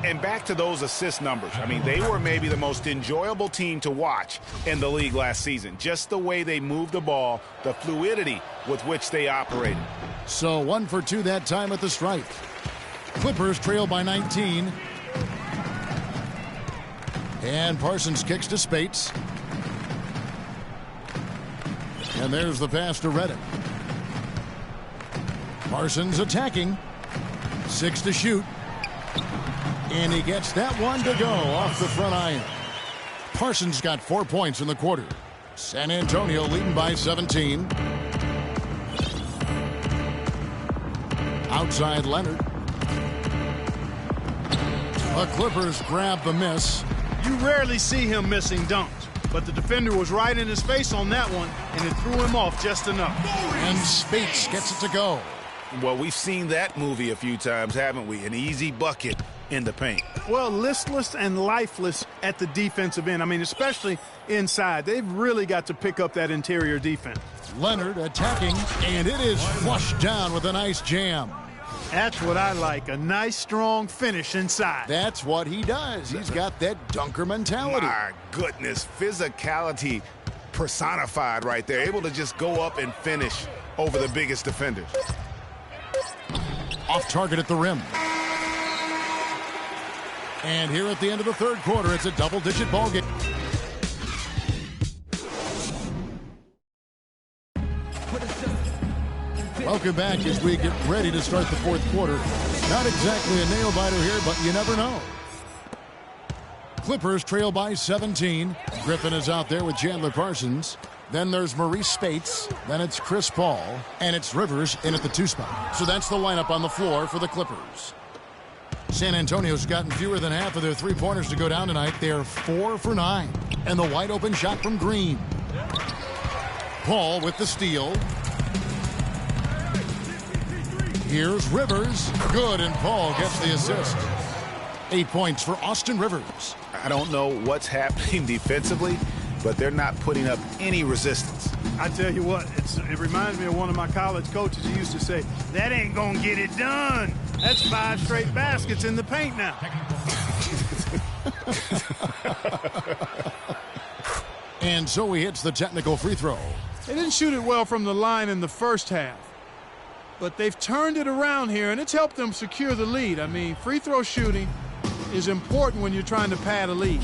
And back to those assist numbers. I mean, they were maybe the most enjoyable team to watch in the league last season. Just the way they moved the ball, the fluidity with which they operated. So 1 for 2 that time at the stripe. Clippers trail by 19. And Parsons kicks to Spates. And there's the pass to Redick. Parsons attacking. 6 to shoot. And he gets that one to go off the front iron. Parsons got 4 points in the quarter. San Antonio leading by 17. Outside Leonard. The Clippers grab the miss. You rarely see him missing dunks, but the defender was right in his face on that one, and it threw him off just enough. And Spates gets it to go. Well, we've seen that movie a few times, haven't we? An easy bucket in the paint. Well, listless and lifeless at the defensive end. I mean, especially inside. They've really got to pick up that interior defense. Leonard attacking, and it is flushed down with a nice jam. That's what I like, a nice, strong finish inside. That's what he does. He's got that dunker mentality. My goodness, physicality personified right there. Able to just go up and finish over the biggest defenders. Off target at the rim. And here at the end of the third quarter, it's a double-digit ball game. Welcome back as we get ready to start the fourth quarter. Not exactly a nail-biter here, but you never know. Clippers trail by 17. Griffin is out there with Chandler Parsons. Then there's Maurice Spates. Then it's Chris Paul. And it's Rivers in at the 2 spot. So that's the lineup on the floor for the Clippers. San Antonio's gotten fewer than half of their three-pointers to go down tonight. They're 4 for 9. And the wide-open shot from Green. Paul with the steal. Here's Rivers. Good, and Paul gets the assist. 8 points for Austin Rivers. I don't know what's happening defensively, but they're not putting up any resistance. I tell you what, it reminds me of one of my college coaches who used to say, that ain't gonna get it done. That's 5 straight baskets in the paint now. And so he hits the technical free throw. They didn't shoot it well from the line in the first half, but they've turned it around here, and it's helped them secure the lead. I mean, free throw shooting is important when you're trying to pad a lead.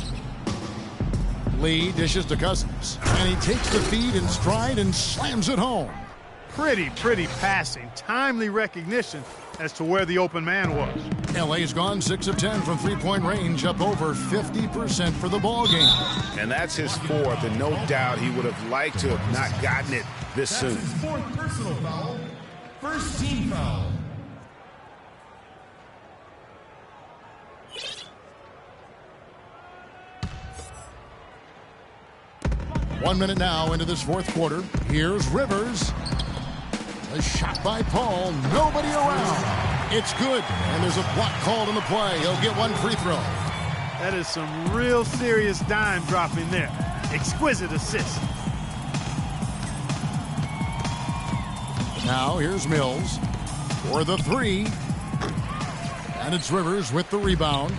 Lee dishes to Cousins, and he takes the feed in stride and slams it home. Pretty passing, timely recognition as to where the open man was. LA's gone 6 of 10 from three-point range, up over 50% for the ball game. And that's his fourth, and no doubt he would have liked to have not gotten it this soon. That's his 4th personal foul. First team foul. One minute now into this fourth quarter. Here's Rivers. A shot by Paul. Nobody around. It's good. And there's a block called on the play. He'll get one free throw. That is some real serious dime dropping there. Exquisite assist. Now here's Mills for the 3. And it's Rivers with the rebound.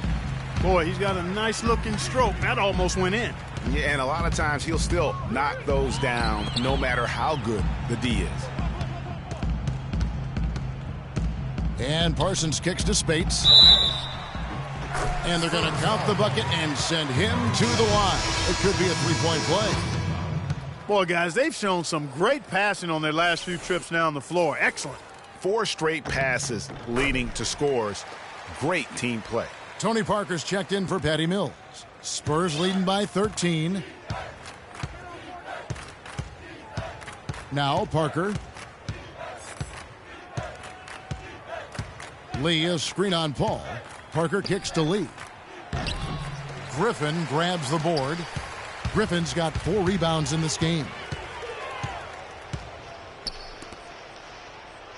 Boy, he's got a nice looking stroke. That almost went in. Yeah, and a lot of times he'll still knock those down no matter how good the D is. And Parsons kicks to Spates. And they're going to count the bucket and send him to the line. It could be a three-point play. Boy, guys, they've shown some great passing on their last few trips down the floor. Excellent. 4 straight passes leading to scores. Great team play. Tony Parker's checked in for Patty Mills. Spurs leading by 13. Now Parker. Lee, a screen on Paul. Parker kicks to Lee. Griffin grabs the board. Griffin's got 4 rebounds in this game.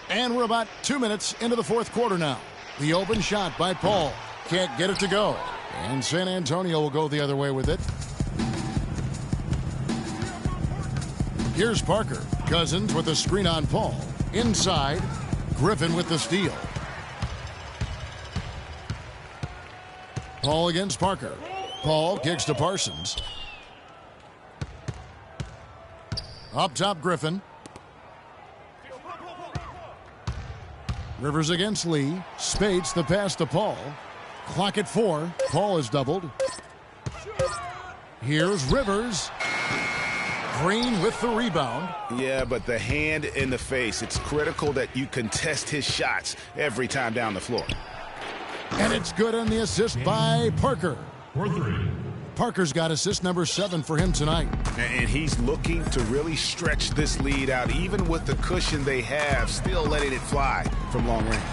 And we're about 2 minutes into the fourth quarter now. The open shot by Paul. Can't get it to go. And San Antonio will go the other way with it. Here's Parker. Cousins with a screen on Paul. Inside. Griffin with the steal. Paul against Parker. Paul kicks to Parsons. Up top, Griffin. Rivers against Lee. Spates the pass to Paul. Clock at 4. Paul is doubled. Here's Rivers. Green with the rebound. Yeah, but the hand in the face. It's critical that you contest his shots every time down the floor. And it's good on the assist by Parker. For 3. Parker's got assist number 7 for him tonight. And he's looking to really stretch this lead out, even with the cushion they have, still letting it fly from long range.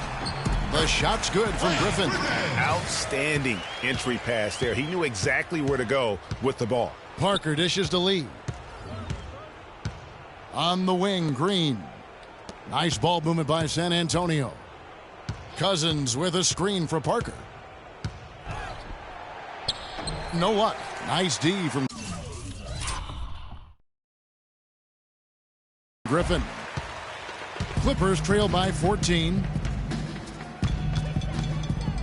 The shot's good from Griffin. Outstanding entry pass there. He knew exactly where to go with the ball. Parker dishes to Lee. On the wing, Green. Nice ball movement by San Antonio. Cousins with a screen for Parker. no luck. Nice D from Griffin. Clippers trail by 14.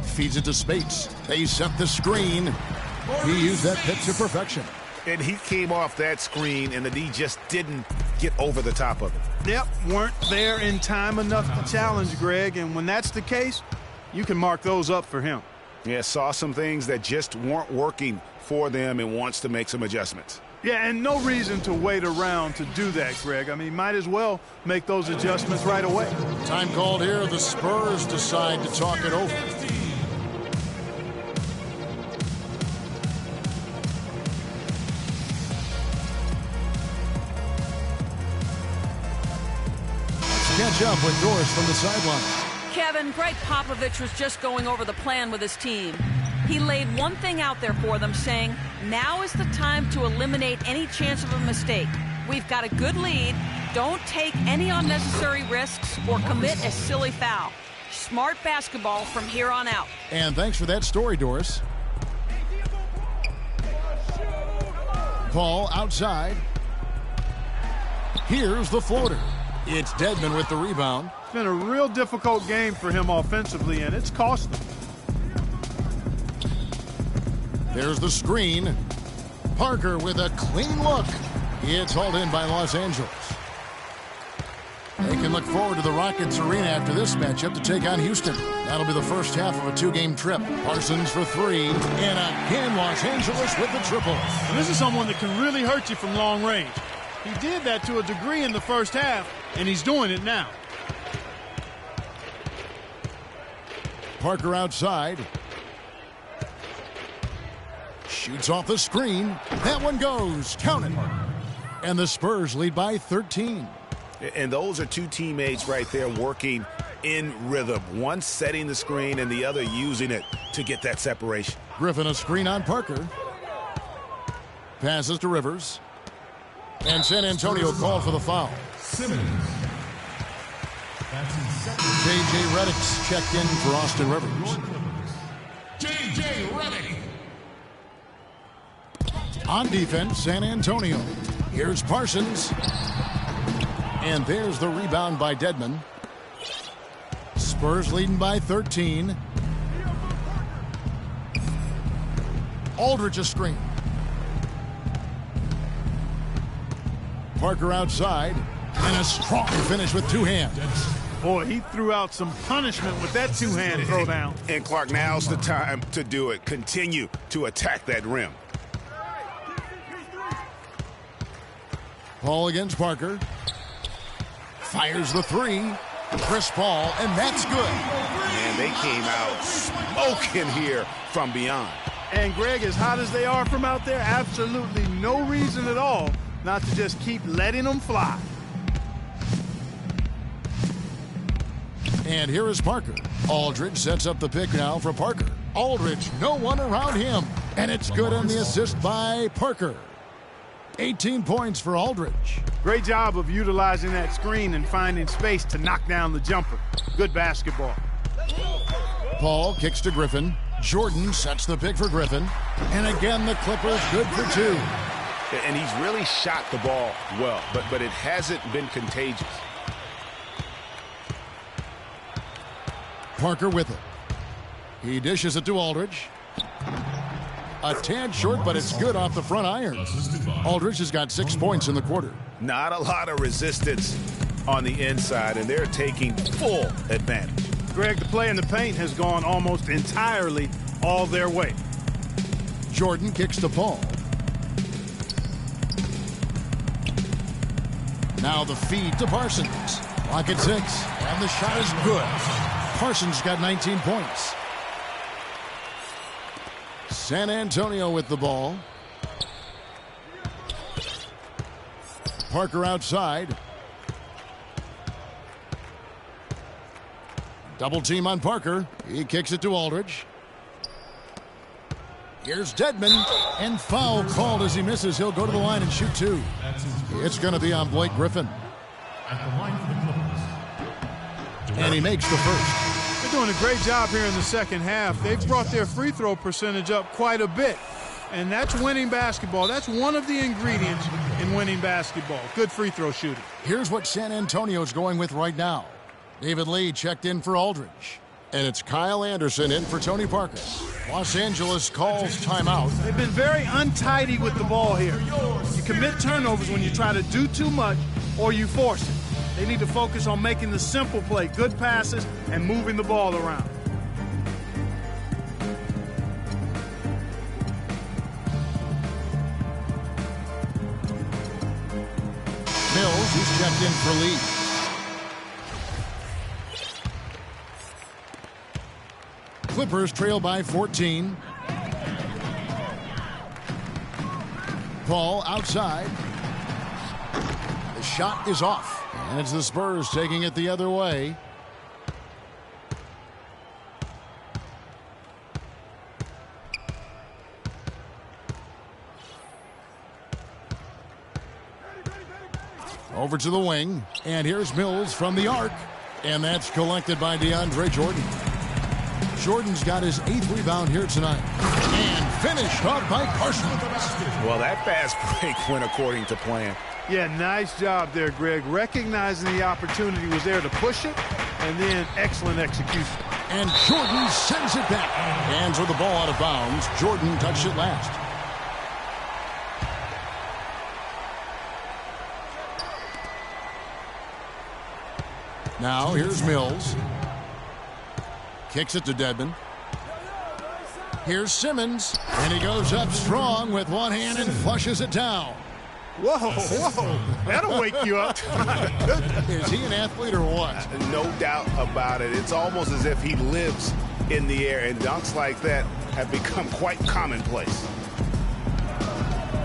Feeds it to Spates. They set the screen. He used that pitch to perfection. And he came off that screen, and the D just didn't get over the top of it. Yep, weren't there in time enough to challenge Greg, and when that's the case, you can mark those up for him. Yeah, saw some things that just weren't working for them and wants to make some adjustments. Yeah, and no reason to wait around to do that, Greg. I mean, might as well make those adjustments right away. Time called here. The Spurs decide to talk it over. Catch up with Doris from the sideline. Kevin, Greg Popovich was just going over the plan with his team. He laid one thing out there for them, saying, now is the time to eliminate any chance of a mistake. We've got a good lead. Don't take any unnecessary risks or commit a silly foul. Smart basketball from here on out. And thanks for that story, Doris. Paul outside. Here's the floater. It's Dedmon with the rebound. It's been a real difficult game for him offensively, and it's cost him. There's the screen. Parker with a clean look. It's hauled in by Los Angeles. They can look forward to the Rockets Arena after this matchup to take on Houston. That'll be the first half of a two-game trip. Parsons for three. And again, Los Angeles with the triple. And this is someone that can really hurt you from long range. He did that to a degree in the first half, and he's doing it now. Parker outside. Shoots off the screen. That one goes. Count it. And the Spurs lead by 13. And those are two teammates right there working in rhythm. One setting the screen and the other using it to get that separation. Griffin a screen on Parker. Passes to Rivers. And San Antonio called for the foul. Simmons. J.J. Redick's checked in for Austin Rivers. J.J. Redick. On defense, San Antonio. Here's Parsons. And there's the rebound by Dedmon. Spurs leading by 13. Aldridge a screen. Parker outside. And a strong finish with two hands. Boy, he threw out some punishment with that two-hand throwdown. And Clark, now's the time to do it. Continue to attack that rim. Paul against Parker. Fires the three. Chris Paul, and that's good. And they came out smoking here from beyond. And Greg, as hot as they are from out there, absolutely no reason at all not to just keep letting them fly. And here is Parker. Aldridge sets up the pick now for Parker. Aldridge, no one around him. And it's good on the assist by Parker. 18 points for Aldridge. Great job of utilizing that screen and finding space to knock down the jumper. Good basketball. Paul kicks to Griffin. Jordan sets the pick for Griffin. And again, the Clippers good for two. And he's really shot the ball well, but it hasn't been contagious. Parker with it. He dishes it to Aldridge. A tad short, but it's good off the front iron. Aldridge has got 6 points in the quarter. Not a lot of resistance on the inside, and they're taking full advantage. Greg, the play in the paint has gone almost entirely all their way. Jordan kicks to Paul. Now the feed to Parsons. Clock at 6, and the shot is good. Parsons got 19 points. San Antonio with the ball. Parker outside. Double team on Parker. He kicks it to Aldridge. Here's Dedmon, and foul called as he misses. He'll go to the line and shoot two. It's going to be on Blake Griffin. And he makes the first. They're doing a great job here in the second half. They've brought their free throw percentage up quite a bit. And that's winning basketball. That's one of the ingredients in winning basketball. Good free throw shooting. Here's what San Antonio's going with right now. David Lee checked in for Aldridge. And it's Kyle Anderson in for Tony Parker. Los Angeles calls timeout. They've been very untidy with the ball here. You commit turnovers when you try to do too much or you force it. They need to focus on making the simple play, good passes, and moving the ball around. Mills, who's checked in for Lee. Clippers trail by 14. Paul outside. The shot is off. And it's the Spurs taking it the other way. Over to the wing. And here's Mills from the arc. And that's collected by DeAndre Jordan. Jordan's got his 8th rebound here tonight. And finished off by Parsons. Well, that fast break went according to plan. Yeah, nice job there, Greg. Recognizing the opportunity was there to push it, and then excellent execution. And Jordan sends it back. Hands with the ball out of bounds. Jordan touched it last. Now here's Mills. Kicks it to Dedmon. Here's Simmons. And he goes up strong with one hand and flushes it down. Whoa, whoa. That'll wake you up. Is he an athlete or what? No doubt about it. It's almost as if he lives in the air, and dunks like that have become quite commonplace.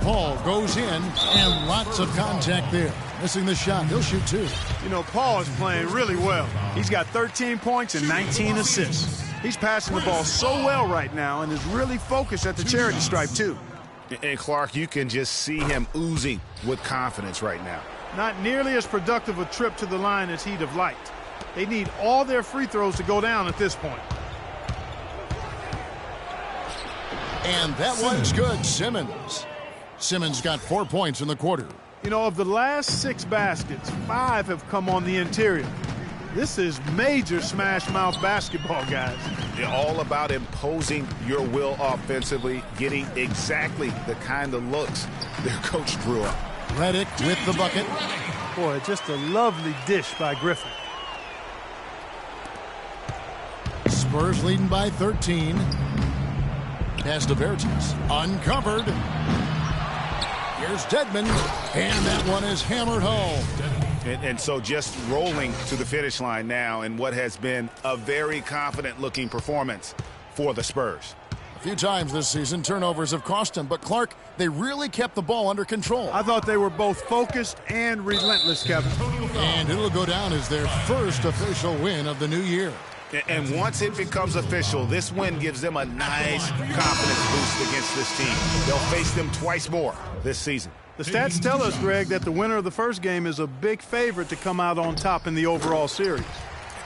Paul goes in, and lots of contact there. Missing the shot. He'll shoot 2. You know, Paul is playing really well. He's got 13 points and 19 assists. He's passing the ball so well right now and is really focused at the charity stripe, too. And, Clark, you can just see him oozing with confidence right now. Not nearly as productive a trip to the line as he'd have liked. They need all their free throws to go down at this point. And that one's good. Simmons got 4 points in the quarter. You know, of the last 6 baskets, 5 have come on the interior. This is major smash mouth basketball, guys. They're all about imposing your will offensively, getting exactly the kind of looks their coach drew up. Redick with the bucket. Boy, just a lovely dish by Griffin. Spurs leading by 13. Pass to Bertens. Uncovered. Here's Dedmon. And that one is hammered home. And so just rolling to the finish line now in what has been a very confident-looking performance for the Spurs. A few times this season, turnovers have cost them. But, Clark, they really kept the ball under control. I thought they were both focused and relentless, Kevin. And it'll go down as their first official win of the new year. And once it becomes official, this win gives them a nice confidence boost against this team. They'll face them twice more this season. The stats tell us, Greg, that the winner of the first game is a big favorite to come out on top in the overall series.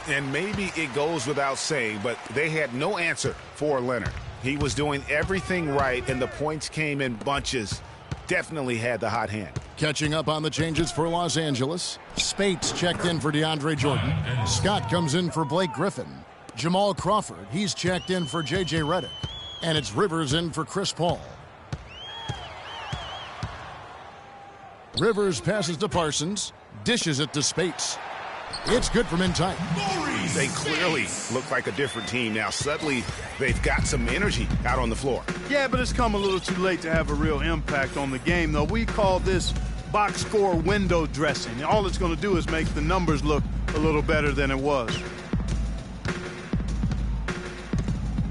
And maybe it goes without saying, but they had no answer for Leonard. He was doing everything right, and the points came in bunches. Definitely had the hot hand. Catching up on the changes for Los Angeles. Spates checked in for DeAndre Jordan. Scott comes in for Blake Griffin. Jamal Crawford, he's checked in for J.J. Redick. And it's Rivers in for Chris Paul. Rivers passes to Parsons, dishes it to Spates. It's good from in tight. They clearly look like a different team now. Suddenly, they've got some energy out on the floor. Yeah, but it's come a little too late to have a real impact on the game, though. We call this box score window dressing. All it's going to do is make the numbers look a little better than it was.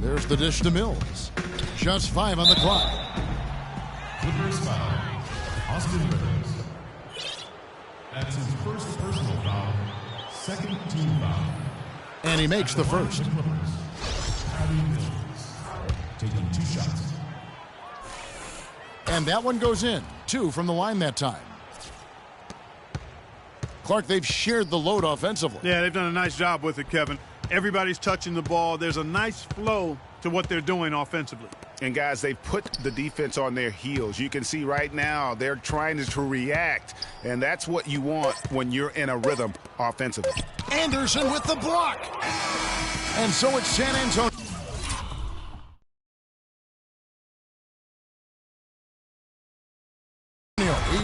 There's the dish to Mills. Just 5 on the clock. Clippers foul. Austin Rivers. That's his first personal foul. Second team foul. And he makes the first. Taking 2 shots. And that one goes in. 2 from the line that time. Clark, they've shared the load offensively. Yeah, they've done a nice job with it, Kevin. Everybody's touching the ball. There's a nice flow to what they're doing offensively. And, guys, they've put the defense on their heels. You can see right now they're trying to react, and that's what you want when you're in a rhythm offensively. Anderson with the block. And so it's San Antonio.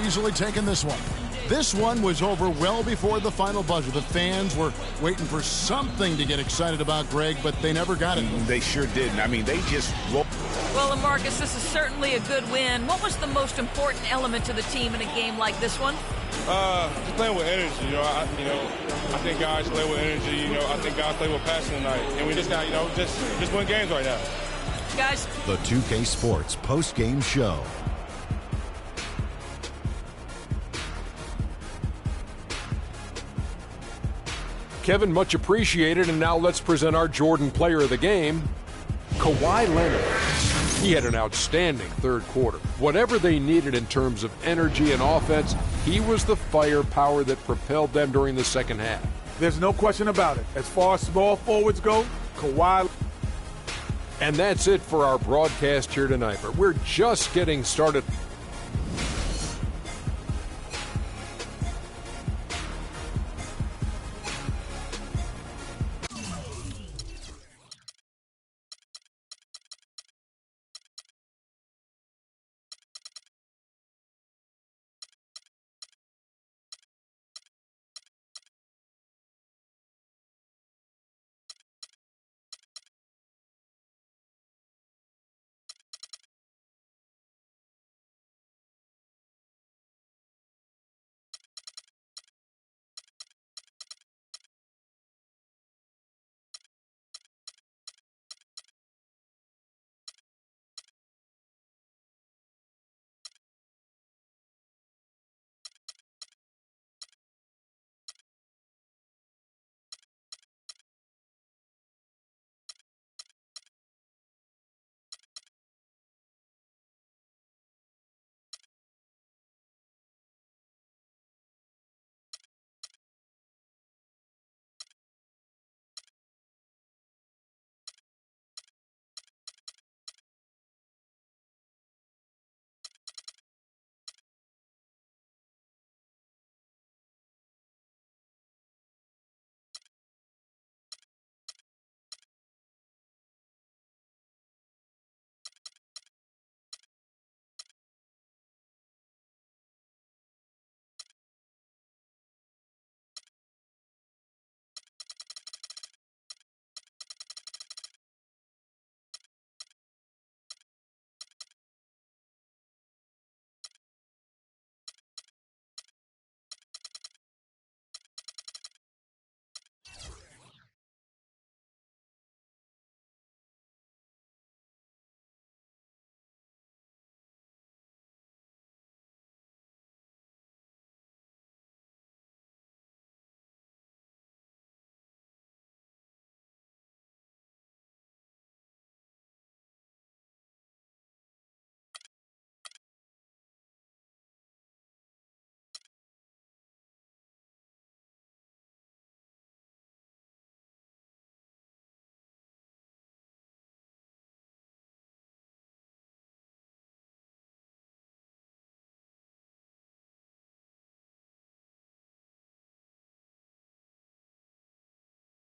Easily taking this one. This one was over well before the final buzzer. The fans were waiting for something to get excited about, Greg, but they never got it. They sure didn't. I mean, they just rolled. Well, LaMarcus, this is certainly a good win. What was the most important element to the team in a game like this one? Just playing with energy. I think guys play with energy. I think guys play with passion tonight, and we just got just win games right now. Guys, The 2K Sports post-game show. Kevin, much appreciated, and now let's present our Jordan player of the game, Kawhi Leonard. He had an outstanding third quarter. Whatever they needed in terms of energy and offense, he was the firepower that propelled them during the second half. There's no question about it. As far as small forwards go, Kawhi. And that's it for our broadcast here tonight, but we're just getting started.